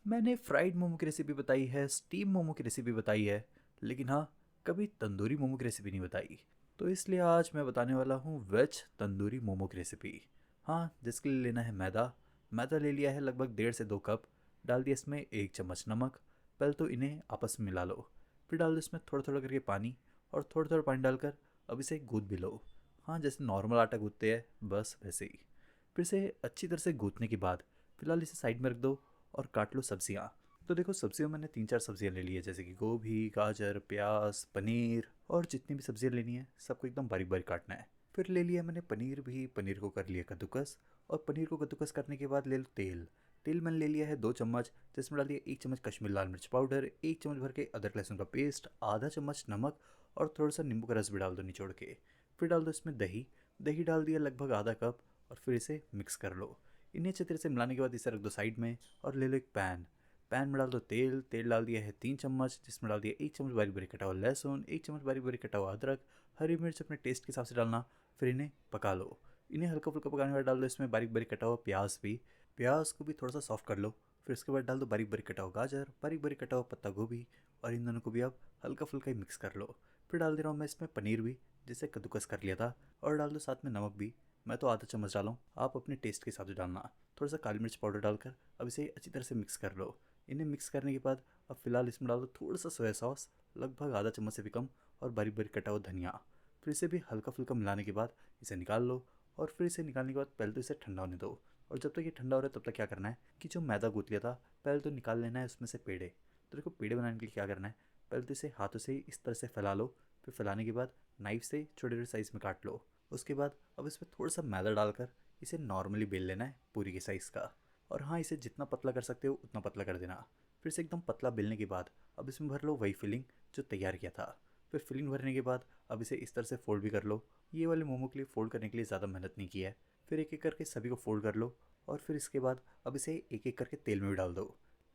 मैंने फ्राइड मोमो की रेसिपी बताई है, स्टीम मोमो की रेसिपी बताई है, लेकिन हाँ, कभी तंदूरी मोमो की रेसिपी नहीं बताई। तो इसलिए आज मैं बताने वाला हूँ वेज तंदूरी मोमो की रेसिपी। हाँ, जिसके लिए लेना है मैदा। मैदा ले लिया है लगभग 1.5 से 2 कप। डाल दिया इसमें 1 चम्मच नमक। पहले तो इन्हें आपस में मिला लो। फिर डाल दो इसमें थोड़ा थोड़ा करके पानी, और थोड़ा थोड़ा पानी डालकर अब इसे गूँथ भी लो। हाँ, जैसे नॉर्मल आटा गूँथते हैं बस वैसे ही। फिर से अच्छी तरह से गूँथने के बाद फिलहाल इसे साइड में रख दो और काट लो सब्जियाँ। तो देखो, सब्जियों मैंने 3-4 सब्जियाँ ले ली है, जैसे कि गोभी, गाजर, प्याज, पनीर, और जितनी भी सब्जियाँ लेनी है सबको एकदम बारीक बारीक काटना है। फिर ले लिया मैंने पनीर भी, पनीर को कर लिया कद्दूकस। और पनीर को कद्दूकस करने के बाद ले लो तेल। तेल मैंने ले लिया है 2 चम्मच, जिसमें डाल दिया 1 चम्मच कश्मीरी लाल मिर्च पाउडर, 1 चम्मच भर के अदरक लहसुन का पेस्ट, आधा चम्मच नमक, और थोड़ा सा नींबू का रस भी डाल दो निचोड़ के। फिर डाल दो इसमें दही। दही डाल दिया लगभग आधा कप, और फिर इसे मिक्स कर लो। इन्हें अच्छे तरह से मिलाने के बाद इसे रख दो साइड में, और ले लो एक पैन। पैन में डाल दो तेल। तेल डाल दिया है 3 चम्मच, जिसमें डाल दिया 1 चम्मच बारीक बारीक कटा हुआ लहसुन, 1 चम्मच बारीक बारीक कटा हुआ अदरक, हरी मिर्च अपने टेस्ट के हिसाब से डालना। फिर इन्हें पका लो। इन्हें हल्का फुल्का पकाने के बाद डाल दो इसमें बारीक बारीक कटा हुआ प्याज भी। प्याज को भी थोड़ा सा सॉफ्ट कर लो। फिर उसके बाद डाल दो बारीक बारीक कटा हुआ गाजर, बारीक बारीक कटा हुआ पत्ता गोभी, और इन दोनों को भी अब हल्का फुल्का ही मिक्स कर लो। फिर डाल दे रहा हूँ मैं इसमें पनीर भी, जिसे कद्दूकस कर लिया था, और डाल दो साथ में नमक भी। मैं तो आधा चम्मच डाला हूँ, आप अपने टेस्ट के हिसाब से डालना। थोड़ा सा काली मिर्च पाउडर डालकर अब इसे अच्छी तरह से मिक्स कर लो। इन्हें मिक्स करने के बाद अब फिलहाल इसमें डाल दो थोड़ा सा सोया सॉस, लगभग आधा चम्मच से भी कम, और बारीक बारीक कटा हुआ धनिया। फिर इसे भी हल्का फुल्का मिलाने के बाद इसे निकाल लो। और फिर इसे निकालने के बाद पहले तो इसे ठंडा होने दो। और जब तक ये ठंडा हो रहा है तब तक क्या करना है कि जो मैदा गूँथ लिया था, पहले तो निकाल लेना है उसमें से पेड़े। तो देखो, पेड़े बनाने के लिए क्या करना है, पहले तो इसे हाथों से इस तरह से फैला लो। फिर फैलाने के बाद नाइफ से छोटे छोटे साइज़ में काट लो। उसके बाद अब इसमें थोड़ा सा मैदा डालकर इसे नॉर्मली बेल लेना है पूरी के साइज़ का। और हाँ, इसे जितना पतला कर सकते हो उतना पतला कर देना। फिर से एकदम पतला बेलने के बाद अब इसमें भर लो वही फिलिंग जो तैयार किया था। फिर फिलिंग भरने के बाद अब इसे इस तरह से फोल्ड भी कर लो। ये वाले मोमो के लिए फोल्ड करने के लिए ज़्यादा मेहनत नहीं की है। फिर एक एक करके सभी को फोल्ड कर लो। और फिर इसके बाद अब इसे एक एक करके तेल में भी डाल दो।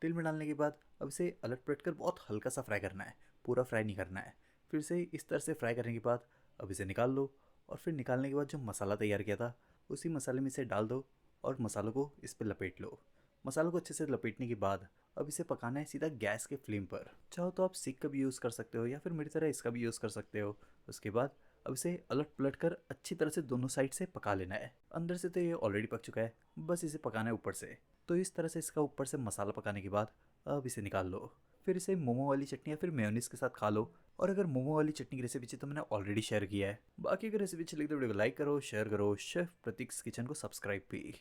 तेल में डालने के बाद अब इसे अलट पलट कर बहुत हल्का सा फ्राई करना है, पूरा फ्राई नहीं करना है। फिर से इस तरह से फ्राई करने के बाद अब इसे निकाल लो। और फिर निकालने के बाद जो मसाला तैयार किया था उसी मसाले में इसे डाल दो, और मसालों को इस पर लपेट लो। मसालों को अच्छे से लपेटने के बाद अब इसे पकाना है सीधा गैस के फ्लेम पर। चाहो तो आप सीख का भी यूज़ कर सकते हो, या फिर मेरी तरह इसका भी यूज़ कर सकते हो। उसके बाद अब इसे अलट पलट कर अच्छी तरह से दोनों साइड से पका लेना है। अंदर से तो ये ऑलरेडी पक चुका है, बस इसे पकाना है ऊपर से। तो इस तरह से इसका ऊपर से मसाला पकाने के बाद अब इसे निकाल लो। फिर इसे मोमो वाली चटनी या फिर मेयोनीज के साथ खा लो। और अगर मोमो वाली चटनी की रेसिपी चाहिए तो मैंने ऑलरेडी शेयर किया है। बाकी अगर रेसिपी अच्छी लगी तो वीडियो को लाइक करो, शेयर करो, शेफ प्रतीक्स किचन को सब्सक्राइब भी।